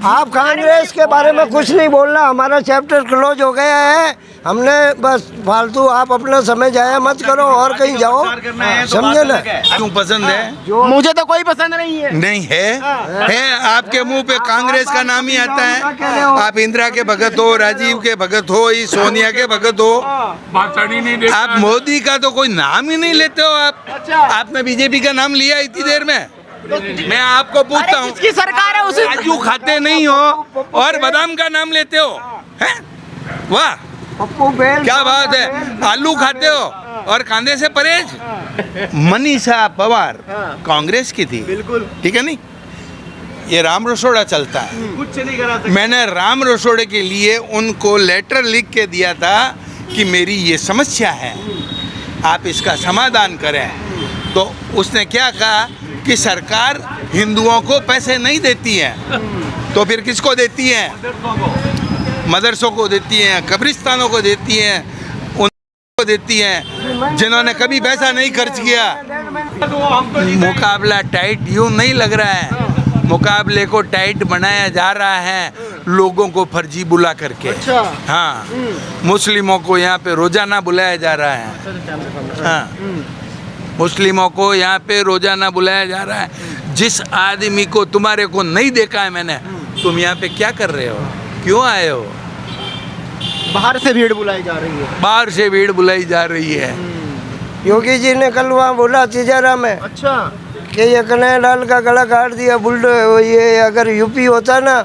आप कांग्रेस के बारे में कुछ नहीं बोलना, हमारा चैप्टर क्लोज हो गया है। हमने बस फालतू आप अपना समय जाया मत करो और कहीं जाओ, समझे ना। क्यों पसंद है? मुझे तो कोई पसंद नहीं है। नहीं है आपके मुंह पे कांग्रेस का नाम ही आता है। आप इंदिरा के भगत हो, राजीव के भगत हो, सोनिया के भगत हो, आप मोदी का तो कोई नाम ही नहीं लेते हो। आपने बीजेपी का नाम लिया इतनी देर में? मैं आपको पूछता हूँ, किसकी सरकार है उसे काजू खाते नहीं हो और बादाम का नाम लेते हो? हैं? वाह, पप्पू बेल क्या बात है। आलू खाते हो और कांदे से परहेज। मनीषा पवार कांग्रेस की थी, बिल्कुल ठीक है नहीं? ये राम रसोड़ा चलता है। कुछ नहीं करा सकते। मैंने राम रसोड़े के लिए उनको लेटर लिख के दिया था कि मेरी ये समस्या है, आप इसका समाधान करें। तो उसने क्या कहा कि सरकार हिंदुओं को पैसे नहीं देती है, तो फिर किसको देती है? मदरसों को देती हैं, कब्रिस्तानों को देती हैं, उनको देती हैं जिन्होंने कभी पैसा नहीं खर्च किया। मुकाबला टाइट यूं नहीं लग रहा है, मुकाबले को टाइट बनाया जा रहा है लोगों को फर्जी बुला करके। अच्छा। हाँ, मुस्लिमों को यहाँ पे रोजाना बुलाया जा रहा है। हाँ, मुस्लिमों को यहाँ पे रोजाना बुलाया जा रहा है। जिस आदमी को तुम्हारे को नहीं देखा है मैंने, तुम यहाँ पे क्या कर रहे हो? क्यों आए हो? बाहर से भीड़ बुलाई जा रही है। बाहर से भीड़ बुलाई जा रही है। योगी जी ने कल वहाँ बोला तिजारा में अच्छा। कि ये कन्हैयालाल का गला काट दिया बुलडो। ये अगर यूपी होता ना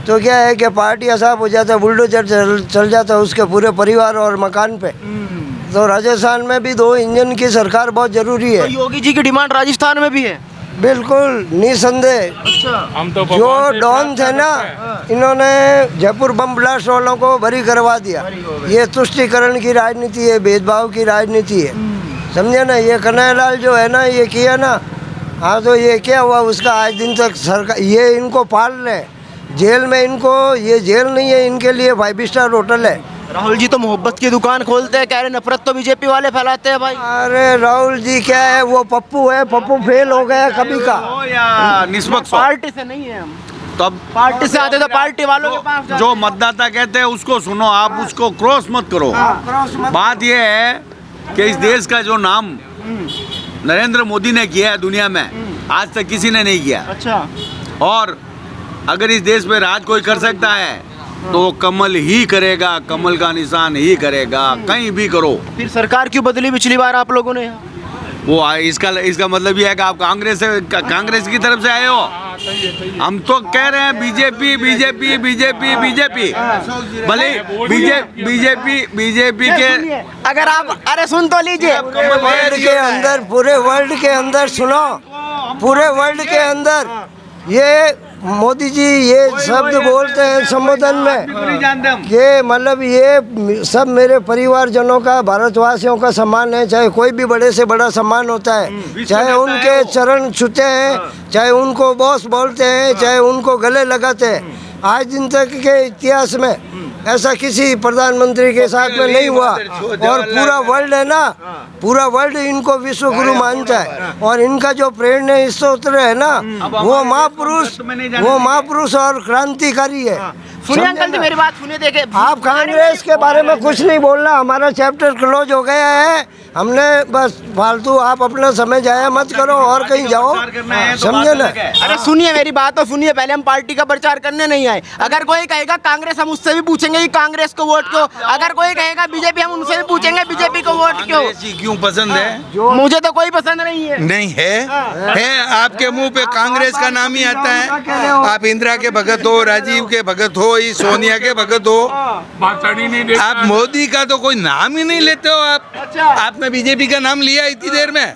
तो क्या है कि पार्टी असाब हो जाता, बुलडोजर चल जाता उसके पूरे परिवार और मकान पे। तो राजस्थान में भी 2 इंजन की सरकार बहुत जरूरी है। तो योगी जी की डिमांड राजस्थान में भी है। बिल्कुल निसंदेह। अच्छा। जो डॉन थे ना, इन्होंने जयपुर बम ब्लास्ट वालों को बरी करवा दिया। ये तुष्टीकरण की राजनीति है, भेदभाव की राजनीति है, समझे ना। ये कन्हैयालाल जो है ना, ये किया ना, हाँ तो ये क्या हुआ उसका आज दिन तक सरकार ये इनको पाल रहे जेल में। इनको ये जेल नहीं है, इनके लिए 5 स्टार होटल है। राहुल जी तो मोहब्बत की दुकान खोलते हैं, कह रहे नफरत तो बीजेपी वाले फैलाते हैं भाई। अरे राहुल जी क्या है, वो पप्पू है, पप्पू फेल हो गया कभी का। या निस्बत पार्टी से नहीं है हम, तब पार्टी से आते तो पार्टी वालों के पास जाते। जो मतदाता कहते हैं उसको सुनो, आप उसको क्रॉस मत करो। बात यह है कि इस देश का जो नाम नरेंद्र मोदी ने किया है दुनिया में, आज तक किसी ने नहीं किया। अच्छा। और अगर इस देश में राज कोई कर सकता है तो कमल ही करेगा, कमल का निशान ही करेगा, कहीं भी करो। फिर सरकार क्यों बदली पिछली बार आप लोगों ने? वो इसका मतलब ये है कि आप कांग्रेस की तरफ से आए हो। हम तो कह रहे हैं बीजेपी बीजेपी बीजेपी बीजेपी, भले बीजेपी के। अगर आप अरे सुन तो लीजिए, वर्ल्ड के अंदर, पूरे वर्ल्ड के अंदर सुनो, पूरे वर्ल्ड के अंदर ये मोदी जी ये शब्द बोलते हैं संबोधन में कि मतलब ये सब मेरे परिवारजनों का, भारतवासियों का सम्मान है। चाहे कोई भी बड़े से बड़ा सम्मान होता है, चाहे उनके चरण छूते हैं, चाहे उनको बॉस बोलते हैं, चाहे उनको गले लगाते हैं। आज दिन तक के इतिहास में ऐसा किसी प्रधानमंत्री के साथ में नहीं हुआ। और पूरा वर्ल्ड है ना, पूरा वर्ल्ड इनको विश्व गुरु मानता है। और इनका जो प्रेरणा स्तोत्र है ना, वो महापुरुष और क्रांतिकारी है। सुनिए अंकल जी मेरी बात सुनिए, देखे आप कांग्रेस के बारे में कुछ नहीं बोलना, हमारा चैप्टर क्लोज हो गया है। हमने बस फालतू आप अपना समय जाया मत करो और कहीं जाओ, समझे ना। अरे सुनिए मेरी बात तो सुनिए, पहले हम पार्टी का प्रचार करने नहीं आए। अगर कोई कहेगा कांग्रेस, हम उससे भी पूछेंगे कि कांग्रेस को वोट क्यों। अगर कोई कहेगा बीजेपी, हम उनसे भी पूछेंगे बीजेपी को वोट क्यों। क्यों पसंद है? मुझे तो कोई पसंद नहीं है। नहीं है आपके मुंह पे कांग्रेस का नाम ही आता है। आप इंदिरा के भगत हो, राजीव के भगत हो, सोनिया के भगत हो, आप मोदी का तो कोई नाम ही नहीं लेते हो। आपने बीजेपी का नाम लिया इतनी देर में?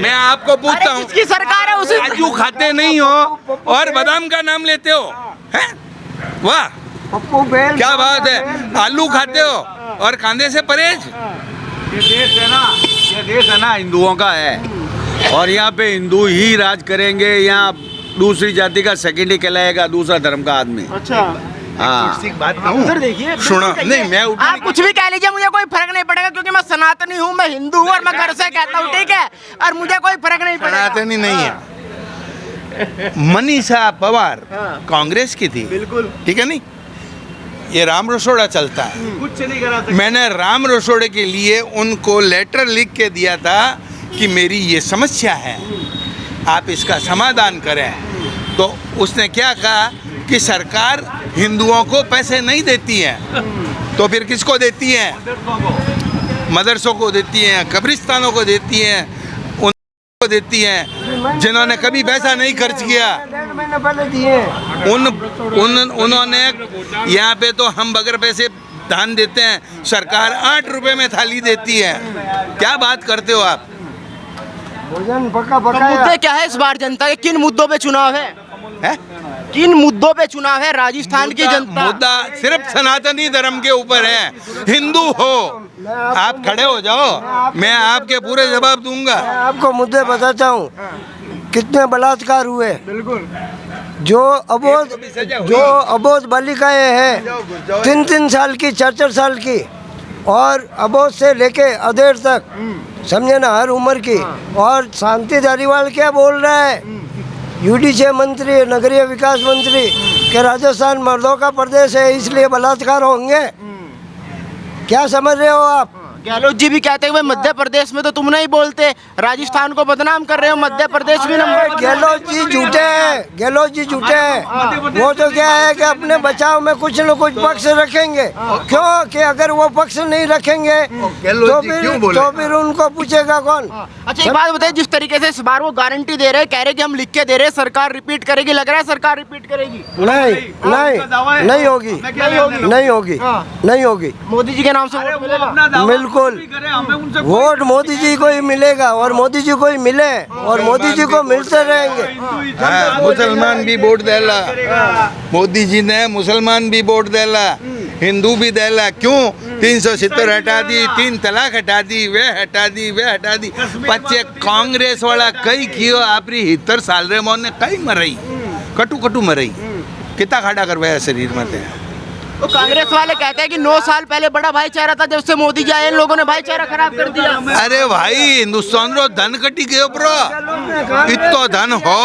मैं आपको पूछता हूँ, किसकी सरकार है उसे काजू खाते नहीं हो और बादाम का नाम लेते हो? हैं? वाह, पप्पू बेल क्या बात है। आलू खाते हो और कांदे से परहेज। ये देश है ना हिंदुओं का है, और यहाँ पे हिंदू ही राज करेंगे। यहाँ दूसरी जाति का सेकेंडरी कहलाएगा, दूसरा धर्म का आदमी। अच्छा। हाँ, उधर देखिए, सुनो, नहीं मैं आप कुछ भी कह लीजिए, मुझे कोई फर्क नहीं पड़ेगा, क्योंकि मैं सनातनी हूँ, मैं हिंदू हूँ और मैं घर से कहता हूँ, ठीक है। और मुझे कोई फर्क नहीं पड़ेगा। सनातनी नहीं है, मनीषा पवार हाँ। कांग्रेस की थी, बिल्कुल ठीक है नहीं, ये राम रसोड़ा चलता है। कुछ नहीं करा सकते। मैंने राम रसोड़े के लिए उनको लेटर लिख के दिया था कि मेरी ये समस्या है, आप इसका समाधान करें। तो उसने क्या कहा कि सरकार हिंदुओं को पैसे नहीं देती है, तो फिर किसको देती है? मदरसों को देती हैं, कब्रिस्तानों को देती हैं, उनको देती हैं जिन्होंने कभी पैसा नहीं खर्च किया। 1.5 महीने पहले दिए। उन्होंने यहाँ पे तो हम बगैर पैसे दान देते हैं, सरकार 8 रुपए में थाली देती है। क्या बात करते हो आप? भोजन पका तो पकाया। मुद्दे क्या है इस बार जनता के? किन मुद्दों पे चुनाव है? है? किन मुद्दों पे चुनाव है राजस्थान की जनता? मुद्दा सिर्फ सनातनी धर्म के ऊपर है। हिंदू हो, आप खड़े हो जाओ, मैं आपके पूरे जवाब दूंगा। मैं आपको मुद्दे बताता हूँ, कितने बलात्कार हुए। बिल्कुल। जो अबोध बालिकाएं हैं 3-3 साल की, 4-4 साल की, और अबोध से लेके अधेड़ तक, समझे ना, हर उम्र की। और शांति धारीवाल क्या बोल रहा है, यूडीसी मंत्री, नगरीय विकास मंत्री, कि राजस्थान मर्दों का प्रदेश है इसलिए बलात्कार होंगे। क्या समझ रहे हो आप? गहलोत जी भी कहते हुए मध्य प्रदेश में तो तुम नहीं बोलते, राजस्थान को बदनाम कर रहे हो, मध्य प्रदेश भी नंबर। गहलोत जी झूठे हैं, गहलोत जी झूठे हैं। वो तो क्या है कि अपने बचाव में कुछ न कुछ पक्ष रखेंगे। क्यों कि अगर वो पक्ष नहीं रखेंगे तो फिर उनको पूछेगा कौन? अच्छा एक बात बताइए, जिस तरीके से इस बार वो गारंटी दे रहे हैं, कह रहे कि हम लिख के दे रहे हैं, सरकार रिपीट करेगी, लग रहा है सरकार रिपीट करेगी? नहीं होगी, नहीं होगी, नहीं होगी। मोदी जी के नाम से वोट मिलेगा? बिल्कुल, वोट मोदी जी को ही मिलेगा, और मोदी जी को ही मिले, और मोदी जी को मिलते रहेंगे। हाँ, मुसलमान भी वोट देला, मोदी जी ने मुसलमान भी वोट देला, हिंदू भी देला। क्यों? 370 हटा दी, 3 तलाक हटा दी, वे हटा दी, वे हटा दी। पच्चे कांग्रेस वाला कई कियो आपरी 70 साल रे मोन ने कई मरई, कटू कटू मरई, कितना खाड़ा करवाया शरीर में ते। तो कांग्रेस वाले कहते हैं कि 9 साल पहले बड़ा भाईचारा था, जब से मोदी जी आए इन लोगों ने भाईचारा खराब कर दिया। अरे भाई, हिंदुस्तान रो धन कटी गयो प्रो, इतो धन हो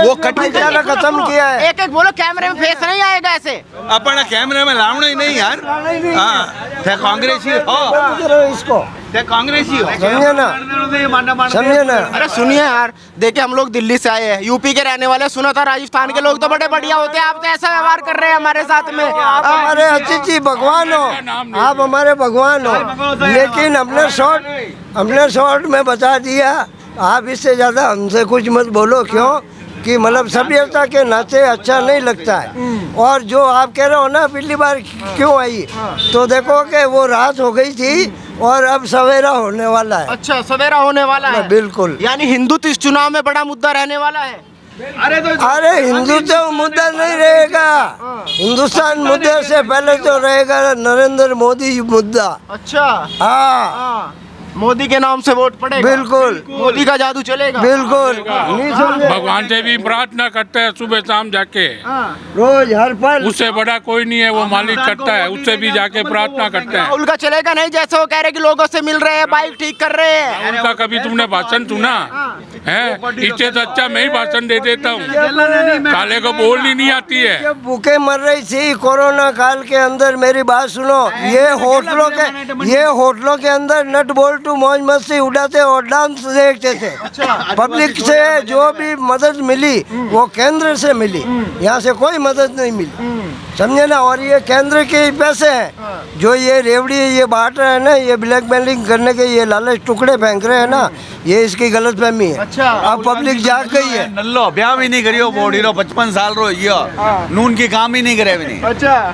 वो कटी भाईचारा खत्म किया है। एक एक बोलो, कैमरे में फेस नहीं आएगा ऐसे। अपना कैमरे में लावना ही नहीं यार। हाँ, थे कांग्रेसी हो, इसको थे कांग्रेसी हो, समझे ना, समझे ना। अरे सुनिए यार, देखिए हम लोग दिल्ली से आए हैं, यूपी के रहने वाले, सुना था राजस्थान के लोग तो बड़े बढ़िया होते हैं, आप तो ऐसा व्यवहार कर रहे हैं हमारे साथ में। आप हमारे अतिथि भगवान हो, आप हमारे भगवान हो, लेकिन हमने शॉर्ट में बता दिया। आप इससे ज़्यादा हमसे कुछ मत बोलो। क्यों कि मतलब सभ्यता के नाते अच्छा नहीं लगता है। और जो आप कह रहे हो ना पिछली बार क्यों आई, तो देखो कि वो रात हो गई थी और अब सवेरा होने वाला है। अच्छा, सवेरा होने वाला है। बिल्कुल। यानी हिंदुत्व इस चुनाव में बड़ा मुद्दा रहने वाला है। अरे हिंदुत्व मुद्दा नहीं रहेगा, हिंदुस्तान मुद्दे से पहले तो रहेगा नरेंद्र मोदी मुद्दा। अच्छा, हाँ, मोदी के नाम से वोट पड़ेगा। बिल्कुल, मोदी का जादू चलेगा। बिल्कुल। नहीं समझे? भगवान से भी प्रार्थना करते हैं सुबह शाम जाके, रोज हर पल। उससे बड़ा कोई नहीं है, वो मालिक करता है, उससे भी जाके प्रार्थना करते हैं। राहुल का चलेगा नहीं, जैसे वो कह रहे कि लोगों से मिल रहे हैं, बाइक ठीक कर रहे हैं। उनका कभी तुमने भाषण सुना है? इससे तो अच्छा मैं ही भाषण दे देता हूँ, काले को बोलनी नहीं आती है। जब भूखे मर रही थी कोरोना काल के अंदर, मेरी बात सुनो, ये होटलों के अंदर नट बोल्ट मौज मस्ती उड़ाते और डांस देखते थे। पब्लिक से जो भी मदद मिली वो केंद्र से मिली, यहाँ से कोई मदद नहीं मिली, समझे ना। और ये केंद्र के पैसे हैं जो ये रेवड़ी ये बांट रहे हैं ना, ये ब्लैकमेलिंग करने के ये लालच टुकड़े फेंक रहे हैं ना, ये इसकी गलतफहमी है। अच्छा, अब पब्लिक जाग गई है। नल्लो ब्याह भी नहीं करियो, बॉडी रो 55 साल रो यो, नून की काम ही नहीं करे भी नहीं। अच्छा,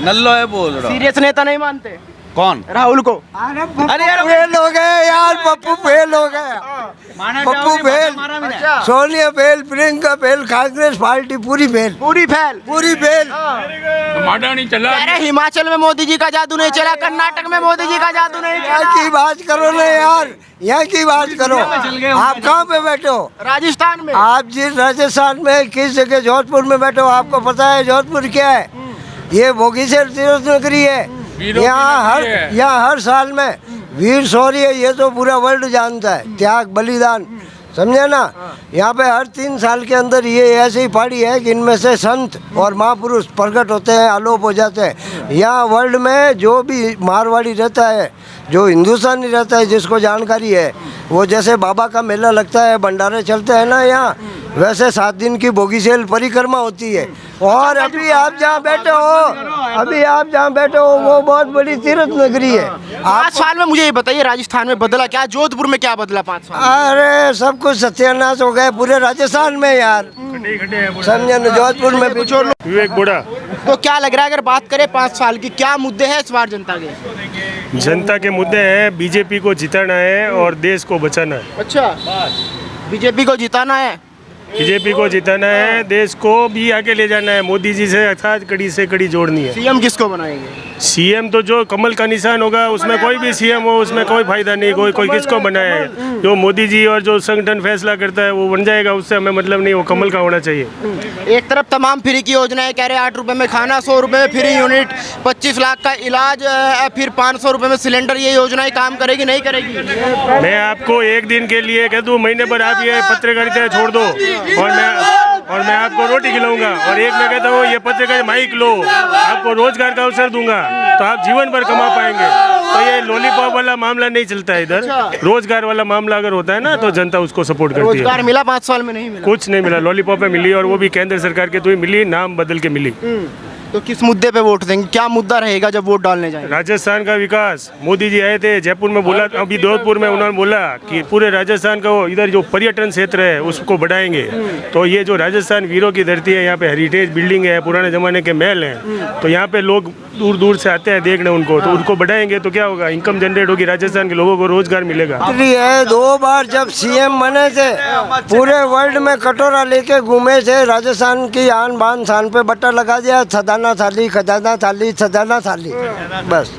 नल्लो है बोल रहा। सीरियस नेता नहीं मानते कौन? राहुल को। अरे यार फेल हो गए यार, पप्पू फेल हो गया, Pappu fail, Sonia fail, Priyanka fail, Congress party पूरी फेल, पूरी फैल। पूरी फेल। माडा नहीं चला। अरे हिमाचल में मोदी जी का जादू नहीं चला, कर्नाटक में मोदी जी का जादू नहीं यहाँ चला। की बात करो ना यार, यहाँ की बात करो। आप कहाँ पे बैठे हो? राजस्थान में। आप जिस राजस्थान में किस जगह, जोधपुर में बैठे हो, आपको पता है जोधपुर क्या है? ये भोगीसर तीर्थ नगरी है। यहाँ हर साल में वीर शौर्य, ये तो पूरा वर्ल्ड जानता है, त्याग बलिदान, समझे ना। यहाँ पे हर 3 साल के अंदर ये ऐसी पहाड़ी है कि इनमें से संत और महापुरुष प्रकट होते हैं, आलोप हो जाते हैं। यहाँ वर्ल्ड में जो भी मारवाड़ी रहता है, जो हिंदुस्तानी रहता है, जिसको जानकारी है, वो जैसे बाबा का मेला लगता है, भंडारे चलते हैं ना यहाँ, वैसे 7 दिन की बोगीसेल परिक्रमा होती है। और अभी आप जहाँ बैठे हो, वो बहुत बड़ी तीर्थ नगरी है। 5 साल में मुझे ये बताइए राजस्थान में बदला क्या, जोधपुर में क्या बदला 5 साल में? अरे सब कुछ सत्यानाश हो गए पूरे राजस्थान में यार, समझे न, जोधपुर में भी। विवेक बोड़ा। तो क्या लग रहा है अगर बात करें 5 साल की, क्या मुद्दे हैं इस बार जनता के? जनता के मुद्दे हैं, बीजेपी को जिताना है और देश को बचाना है। अच्छा, बीजेपी को जिताना है, बीजेपी को जिताना है, देश को भी आगे ले जाना है, मोदी जी से अर्थात कड़ी से कड़ी जोड़नी है। सीएम किसको बनाएंगे? सीएम तो जो कमल का निशान होगा, उसमें कोई भी सीएम हो उसमें कोई फायदा नहीं, कोई किसको बनाया है। जो मोदी जी और जो संगठन फैसला करता है वो बन जाएगा, उससे हमें मतलब नहीं, वो कमल का होना चाहिए। एक तरफ तमाम फ्री की योजनाएं कह रहे हैं, 8 रुपए में खाना, 100 रुपए में फ्री यूनिट, 25 लाख का इलाज, फिर 500 रुपए में सिलेंडर, ये योजनाएं काम करेगी नहीं करेगी? मैं आपको एक दिन के लिए कह दूँ, महीने भर आप ये पत्रकारिता छोड़ दो और मैं आपको रोटी खिलाऊंगा, और एक मैं कहता हूँ ये पत्रकार माइक लो, आपको रोजगार का अवसर दूंगा, तो आप जीवन भर कमा पाएंगे। तो ये लॉलीपॉप वाला मामला नहीं चलता है इधर। रोजगार वाला मामला अगर होता है ना, तो जनता उसको सपोर्ट करती है। रोजगार मिला 5 साल में? नहीं मिला, कुछ नहीं मिला। लॉलीपॉप में मिली, और वो भी केंद्र सरकार के थ्रू मिली, नाम बदल के मिली। तो किस मुद्दे पे वोट देंगे, क्या मुद्दा रहेगा जब वोट डालने जाएंगे? राजस्थान का विकास। मोदी जी आए थे जयपुर में, बोला अभी जोधपुर में, उन्होंने बोला कि पूरे राजस्थान का इधर जो पर्यटन क्षेत्र है उसको बढ़ाएंगे। तो ये जो राजस्थान वीरों की धरती है, यहाँ पे हेरिटेज बिल्डिंग है, पुराने जमाने के महल हैं, तो यहाँ पे लोग दूर दूर से आते हैं देखने उनको, तो उनको बढ़ाएंगे तो क्या होगा, इनकम जनरेट होगी, राजस्थान के लोगों को रोजगार मिलेगा। 2 बार जब सीएम बने थे, पूरे वर्ल्ड में कटोरा लेके घूमे थे, राजस्थान की आन बान शान पे बट्टा लगा दिया, खजाना थाली, खजाना थाली, खजाना थाली, बस।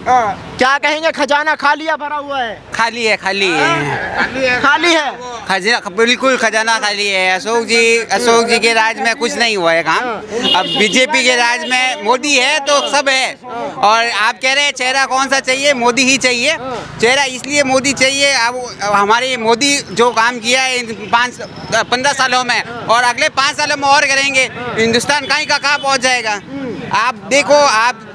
क्या कहेंगे, खजाना खाली या भरा हुआ है? खाली है, खाली है, खाली है, खजाना बिल्कुल खजाना खाली है। अशोक जी के राज में कुछ नहीं हुआ है काम। अब बीजेपी के राज में मोदी है तो सब है। और आप कह रहे हैं चेहरा कौन सा चाहिए, मोदी ही चाहिए। चेहरा इसलिए मोदी चाहिए, अब हमारे मोदी जो काम किया है इन 15 सालों में, और अगले 5 सालों में और करेंगे, हिंदुस्तान कहीं का कहाँ पहुँच जाएगा। आप देखो, आप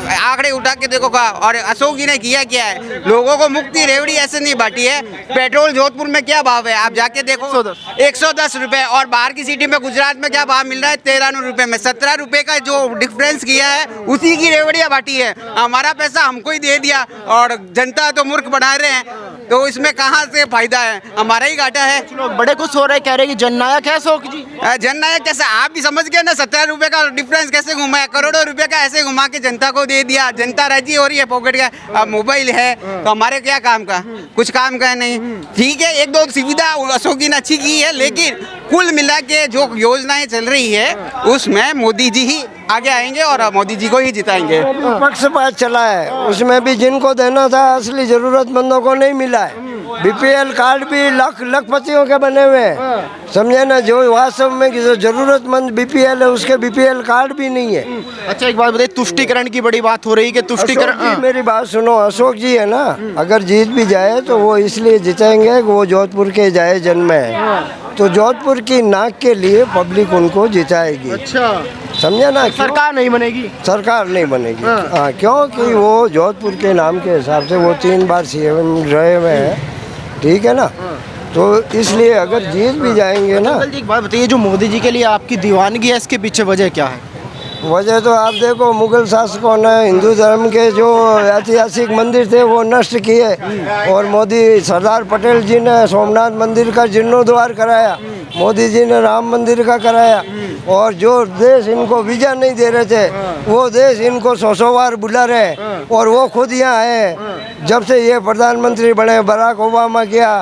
आंकड़े उठा के देखो का। और अशोक जी ने किया क्या है, लोगों को मुक्ति रेवड़ी ऐसे नहीं बांटी है। पेट्रोल जोधपुर में क्या भाव है आप जाके देखो, 110 रुपए, और बाहर की सिटी में गुजरात में क्या भाव मिल रहा है, 13 रुपए में। 17 रुपए का जो डिफरेंस किया है, उसी की रेवड़ियाँ बांटी है। हमारा पैसा हमको ही दे दिया, और जनता तो मूर्ख बना रहे हैं, तो इसमें कहाँ से फायदा है, हमारा ही घाटा है। लोग बड़े खुश हो रहे हैं, कह रहे हैं कि जननायक है अशोक जी। जननायक कैसे, आप भी समझ गए ना, 17 रुपए का डिफरेंस कैसे घुमा है, करोड़ों रुपए का ऐसे घुमा के जनता को दे दिया। जनता राजी हो रही है पॉकेट का। अब मोबाइल है तो हमारे क्या काम का, कुछ काम का नहीं। ठीक है, 1-2 सुविधा अशोक जी ने अच्छी की है, लेकिन कुल मिला के जो योजनाएं चल रही है उसमें मोदी जी ही आगे आएंगे और मोदी जी को ही जिताएंगे। पक्षपात चला है, उसमें भी जिनको देना था असली जरूरतमंदों को नहीं मिला है। बीपीएल कार्ड भी लखपतियों के बने हुए हैं, समझे ना। जो वास्तव में जो जरूरतमंद बीपीएल है, उसके बीपीएल कार्ड भी नहीं है। अच्छा, एक बात बताइए, तुष्टीकरण की बड़ी बात हो रही है कि तुष्टीकरण। मेरी बात सुनो, अशोक जी है ना, अगर जीत भी जाए तो वो इसलिए जीतेंगे कि वो जोधपुर के जाए जन्म है, तो जोधपुर की नाक के लिए पब्लिक उनको जिताएगी। अच्छा, समझे ना। सरकार नहीं बनेगी, सरकार नहीं बनेगी। हाँ, क्योंकि वो जोधपुर के नाम के हिसाब से वो 3 बार सीएम रहे हुए हैं, ठीक है ना। तो इसलिए अगर जीत भी जाएंगे ना। एक बात बताइए, जो मोदी जी के लिए आपकी दीवानगी है, इसके पीछे वजह क्या है? वजह तो आप देखो, मुगल शासकों ने हिंदू धर्म के जो ऐतिहासिक मंदिर थे वो नष्ट किए, और मोदी सरदार पटेल जी ने सोमनाथ मंदिर का जीर्णोद्धार कराया, मोदी जी ने राम मंदिर का कराया, और जो देश इनको वीजा नहीं दे रहे थे वो देश इनको 100 बार बुला रहे, और वो खुद यहाँ है। जब से ये प्रधानमंत्री बने, बराक ओबामा किया,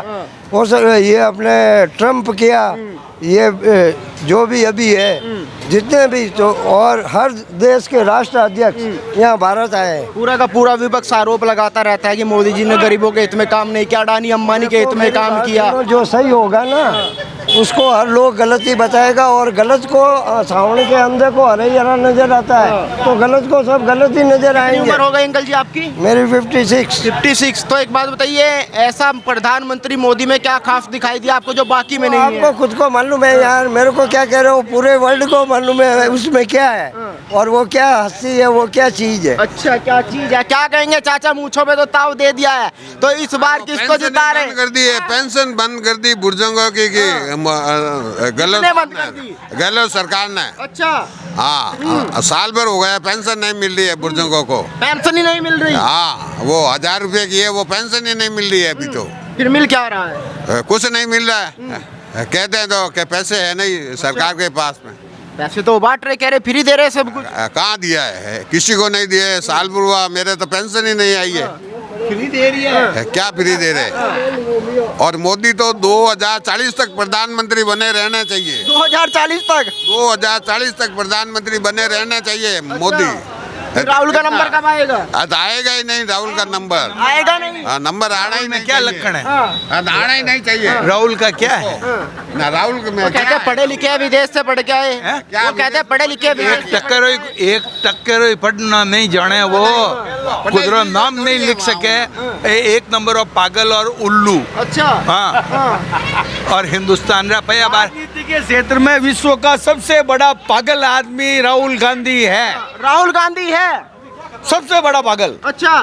और ये अपने ट्रम्प किया, ये जो भी अभी है जितने भी, तो और हर देश के राष्ट्र अध्यक्ष यहाँ भारत आए। पूरा का पूरा विपक्ष आरोप लगाता रहता है कि मोदी जी ने गरीबों के हित में काम नहीं किया, अडानी अंबानी के हित में काम किया। जो सही होगा ना उसको हर लोग गलत ही बताएगा और गलत को सावण के अंदर को हरे जरा नजर आता है तो गलत को सब गलत ही नजर आएंगे। उम्र हो गई अंकल जी आपकी? मेरी 56। 56। तो एक बात बताइए, ऐसा प्रधानमंत्री मोदी में क्या खास दिखाई दिया आपको जो बाकी में नहीं आपको है? खुद को मालूम है यार, मेरे को क्या कह रहे हो, पूरे वर्ल्ड को मालूम है उसमें क्या है और वो क्या हस्ती है, वो क्या चीज है। अच्छा, क्या चीज है? क्या कहेंगे चाचा, मूंछों पे तो ताव दे दिया है, तो इस बार किसको जिता रहे? बंद कर दी है, पेंशन बंद कर दी बुजुर्गों की किसने बंद कर दी? गलत सरकार ने। अच्छा, हाँ, साल भर हो गया पेंशन नहीं मिल रही है बुजुर्गों को। पेंशन ही नहीं मिल रही? हाँ, वो 1000 रुपए की है, वो पेंशन ही नहीं मिल रही है अभी तो। फिर मिल क्या रहा है? कुछ नहीं मिल रहा है। कहते हैं तो कि पैसे है नहीं सरकार के पास में। पैसे तो बांट रहे, कह रहे फ्री दे रहे सब कुछ। कहाँ दिया है? किसी को नहीं दिया है। साल भर हुआ, मेरे तो पेंशन ही नहीं आई है। फ्री दे रही है? क्या फ्री दे रहे? और मोदी तो 2040 तक प्रधानमंत्री बने रहना चाहिए। 2040 तक? 2040 तक प्रधानमंत्री बने रहना चाहिए मोदी। फिर राहुल का नंबर कब आएगा? आएगा ही नहीं राहुल का नंबर। आएगा नहीं? नंबर आना ही नहीं। क्या लक्षण है? आना ही नहीं चाहिए। राहुल का क्या है? ना राहुल के में कहते हैं पढ़े लिखे हैं, विदेश से पढ़ के आए। वो कहते हैं पढ़े लिखे हैं, एक टक्कर पढ़ना नहीं जाने, वो कुदरो नाम नहीं लिख सके, एक नंबर ऑफ पागल और उल्लू। अच्छा, हाँ, और हिंदुस्तान रुपया बार राजनीति के क्षेत्र में विश्व का सबसे बड़ा पागल आदमी राहुल गांधी है। राहुल गांधी है सबसे बड़ा पागल। अच्छा,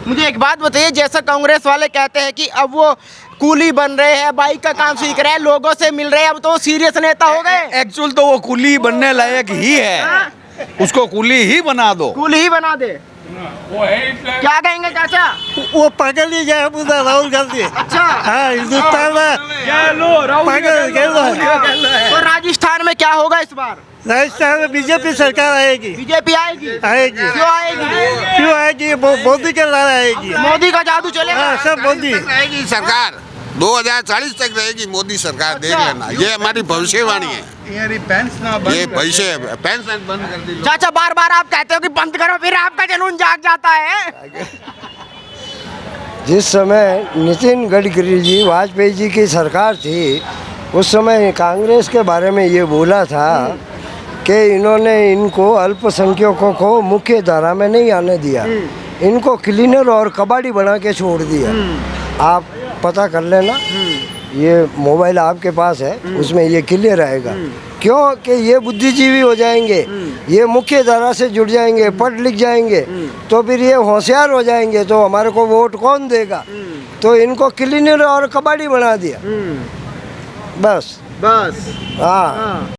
मुझे एक बात बताइए, जैसा कांग्रेस वाले कहते हैं कि अब वो कूली बन रहे हैं, बाइक का काम सीख रहे हैं, लोगों से मिल रहे हैं, अब तो वो सीरियस नेता हो गए। एक्चुअल तो वो कुली बनने लायक ही है, उसको कुली ही बना दो। कूली ही बना दे। वो है इसलिए क्या कहेंगे चाचा? वो पागल ही जाए पूरा राहुल गांधी। अच्छा, हाँ, हिंदुस्तान में तो राजस्थान में क्या होगा इस बार? राजस्थान में बीजेपी सरकार आएगी। बीजेपी आएगी? आएगी। क्यों आएगी? क्यों आएगी? मोदी के लाल आएगी। मोदी का जादू चलेगा? हाँ, सब मोदी। रहेगी सरकार। 2040 तक रहेगी मोदी सरकार। देख लेना, ये हमारी भविष्यवाणी है। ये भविष्य पेंशन बंद कर दी। चाचा, बार बार आप कहते हो कि बंद करो, फिर आपका जुनून जाग जाता है। जिस समय नितिन गडकरी जी, वाजपेयी जी की सरकार थी, उस समय कांग्रेस के बारे में ये बोला था कि इन्होंने इनको अल्पसंख्यकों को मुख्य धारा में नहीं आने दिया, इनको क्लीनर और कबाड़ी बना के छोड़ दिया। आप पता कर लेना, ये मोबाइल आपके पास है, उसमें ये क्लियर आएगा। क्यों कि ये बुद्धिजीवी हो जाएंगे, ये मुख्य धारा से जुड़ जाएंगे, पढ़ लिख जाएंगे, तो फिर ये होशियार हो जाएंगे, तो हमारे को वोट कौन देगा? तो इनको क्लीनर और कबाड़ी बना दिया, बस। बस, हाँ।